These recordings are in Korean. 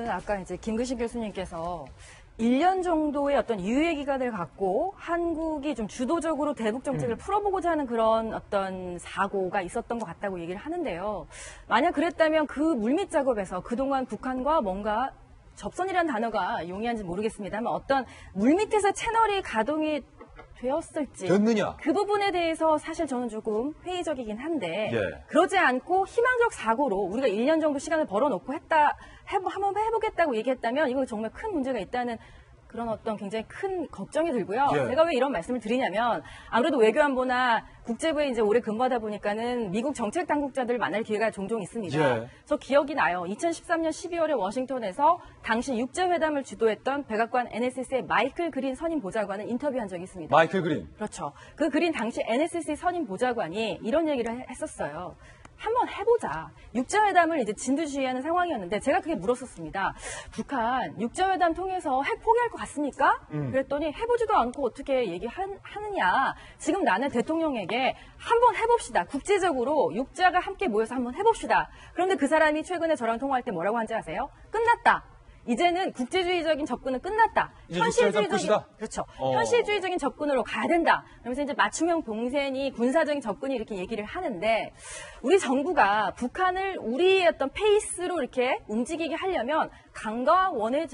아까 이제 김근식 교수님께서 1년 정도의 어떤 유예 기간을 갖고 한국이 좀 주도적으로 대북 정책을 풀어보고자 하는 그런 어떤 사고가 있었던 것 같다고 얘기를 하는데요. 만약 그랬다면 그 물밑 작업에서 그동안 북한과 뭔가 접선이라는 단어가 용이한지 모르겠습니다만 어떤 물밑에서 채널이 가동이 되었을지 됐느냐? 그 부분에 대해서 사실 저는 조금 회의적이긴 한데 예. 그러지 않고 희망적 사고로 우리가 1년 정도 시간을 벌어놓고 한번 해보겠다고 얘기했다면 이거 정말 큰 문제가 있다는 그런 어떤 굉장히 큰 걱정이 들고요. 예. 제가 왜 이런 말씀을 드리냐면 아무래도 외교안보나 국제부에 이제 오래 근무하다 보니까는 미국 정책 당국자들 만날 기회가 종종 있습니다. 예. 저 기억이 나요. 2013년 12월에 워싱턴에서 당시 육제회담을 주도했던 백악관 NSC의 마이클 그린 선임 보좌관은 인터뷰한 적이 있습니다. 마이클 그린. 그렇죠. 그 그린 당시 NSC 선임 보좌관이 이런 얘기를 했었어요. 한번 해보자. 육자회담을 이제 진두지휘하는 상황이었는데 제가 그게 물었었습니다. 북한 육자회담 통해서 핵 포기할 것 같습니까? 그랬더니 해보지도 않고 어떻게 얘기하느냐. 지금 나는 대통령에게 한번 해봅시다. 국제적으로 육자가 함께 모여서 한번 해봅시다. 그런데 그 사람이 최근에 저랑 통화할 때 뭐라고 한지 아세요? 끝났다. 이제는 국제주의적인 접근은 끝났다. 현실주의적인 그렇죠. 현실주의적인 접근으로 가야 된다. 그러면서 이제 맞춤형 동생이 군사적인 접근이 이렇게 얘기를 하는데 우리 정부가 북한을 우리의 어떤 페이스로 이렇게 움직이게 하려면 강과 원의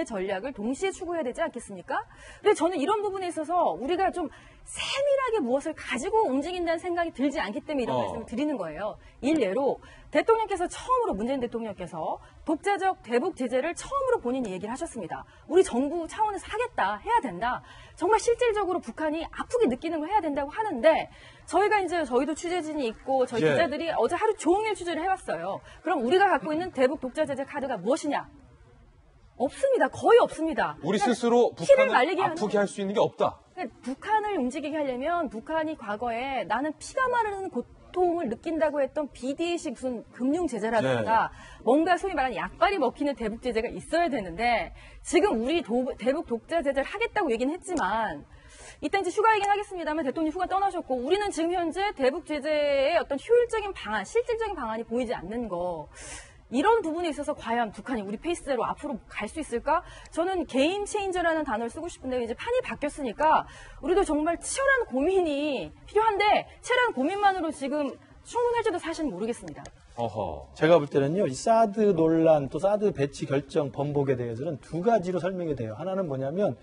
전략을 동시에 추구해야 되지 않겠습니까? 근데 저는 이런 부분에 있어서 우리가 좀 세밀하게 무엇을 가지고 움직인다는 생각이 들지 않기 때문에 이런 말씀을 드리는 거예요. 일례로 대통령께서 처음으로 문재인 대통령께서 독자적 대북 제재를 처음으로 본인이 얘기를 하셨습니다. 우리 정부 차원에서 하겠다, 해야 된다. 정말 실질적으로 북한이 아프게 느끼는 걸 해야 된다고 하는데 저희도 취재진이 있고 저희 기자들이 어제 하루 종일 취재를 해왔어요. 그럼 우리가 갖고 있는 대북 독자 제재 카드가 무엇이냐? 없습니다. 거의 없습니다. 우리 스스로 북한을 아프게 할 수 있는 게 없다. 북한을 움직이게 하려면 북한이 과거에 나는 피가 마르는 고통을 느낀다고 했던 BD식 무슨 금융 제재라든가 뭔가 소위 말하는 약발이 먹히는 대북 제재가 있어야 되는데 지금 우리 대북 독자 제재를 하겠다고 얘기는 했지만 이때 이제 휴가 얘기는 하겠습니다만 대통령이 휴가 떠나셨고 우리는 지금 현재 대북 제재의 어떤 효율적인 방안, 실질적인 방안이 보이지 않는 거. 이런 부분에 있어서 과연 북한이 우리 페이스대로 앞으로 갈 수 있을까? 저는 게임 체인저라는 단어를 쓰고 싶은데 이제 판이 바뀌었으니까 우리도 정말 치열한 고민이 필요한데 치열한 고민만으로 지금 충분할지도 사실은 모르겠습니다. 어허. 제가 볼 때는요, 이 사드 논란 또 사드 배치 결정 번복에 대해서는 두 가지로 설명이 돼요. 하나는 뭐냐면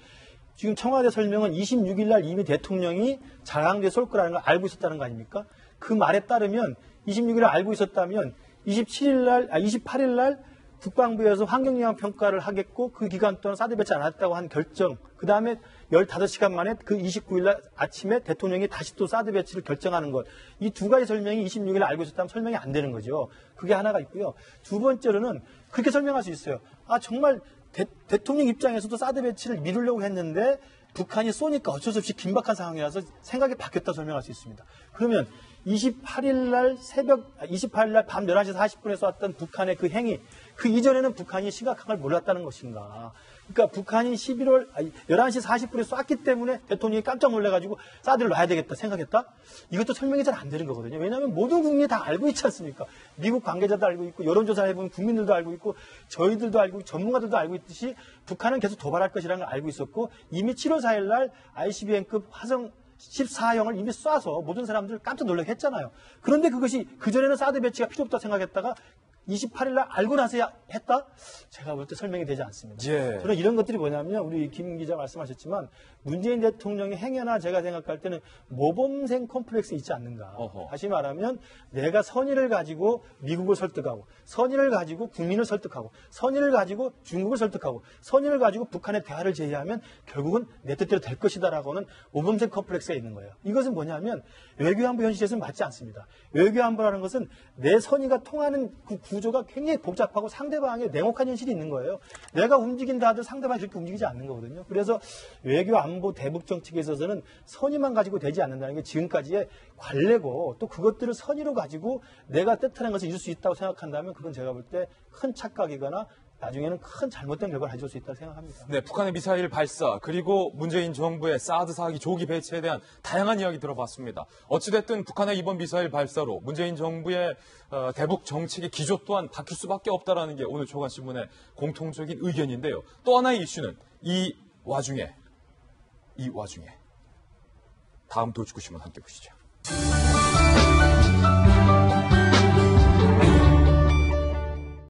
지금 청와대 설명은 26일 날 이미 대통령이 자강대 쏠 거라는 걸 알고 있었다는 거 아닙니까? 그 말에 따르면 26일 날 알고 있었다면 28일 날 국방부에서 환경영향 평가를 하겠고 그 기간 동안 사드 배치 안 했다고 한 결정, 그 다음에 15시간 만에 그 29일 날 아침에 대통령이 다시 또 사드 배치를 결정하는 것. 이 두 가지 설명이 26일 날 알고 있었다면 설명이 안 되는 거죠. 그게 하나가 있고요. 두 번째로는 그렇게 설명할 수 있어요. 아, 정말 대통령 입장에서도 사드 배치를 미루려고 했는데 북한이 쏘니까 어쩔 수 없이 긴박한 상황이라서 생각이 바뀌었다 설명할 수 있습니다. 그러면 28일 날 밤 11시 40분에 쏘았던 북한의 그 행위, 그 이전에는 북한이 심각한 걸 몰랐다는 것인가. 그러니까 북한이 11시 40분에 쐈기 때문에 대통령이 깜짝 놀라가지고 사드를 놔야 되겠다 생각했다? 이것도 설명이 잘 안 되는 거거든요. 왜냐하면 모든 국민이 다 알고 있지 않습니까? 미국 관계자도 알고 있고 여론조사 해보면 국민들도 알고 있고 저희들도 알고 있고 전문가들도 알고 있듯이 북한은 계속 도발할 것이라는 걸 알고 있었고 이미 7월 4일 날 ICBM급 화성 14형을 이미 쏴서 모든 사람들 깜짝 놀라게 했잖아요. 그런데 그것이 그전에는 사드 배치가 필요 없다 생각했다가 28일 날 알고 나서야 했다? 제가 볼 때 설명이 되지 않습니다. 저는 이런 것들이 뭐냐면 우리 김 기자 말씀하셨지만 문재인 대통령의 행여나 제가 생각할 때는 모범생 컴플렉스 있지 않는가. 다시 말하면 내가 선의를 가지고 미국을 설득하고 선의를 가지고 국민을 설득하고 선의를 가지고 중국을 설득하고 선의를 가지고 북한의 대화를 제의하면 결국은 내 뜻대로 될 것이다라고는 모범생 컴플렉스가 있는 거예요. 이것은 뭐냐면 외교안보 현실에서는 맞지 않습니다. 외교안보라는 것은 내 선의가 통하는 그 구조가 굉장히 복잡하고 상대방의 냉혹한 현실이 있는 거예요. 내가 움직인다 하도 상대방이 그렇게 움직이지 않는 거거든요. 그래서 외교안보 대북 정책에 있어서는 선의만 가지고 되지 않는다는 게 지금까지의 관례고 또 그것들을 선의로 가지고 내가 뜻하는 것을 이룰 수 있다고 생각한다면 그건 제가 볼 때 큰 착각이거나 나중에는 큰 잘못된 결과를 가져올 수 있다고 생각합니다. 네, 북한의 미사일 발사 그리고 문재인 정부의 사드 사기 조기 배치에 대한 다양한 이야기 들어봤습니다. 어찌됐든 북한의 이번 미사일 발사로 문재인 정부의 대북 정책의 기조 또한 바뀔 수밖에 없다라는 게 오늘 조간신문의 공통적인 의견인데요. 또 하나의 이슈는 이 와중에 다음 돌직구신문 함께 보시죠.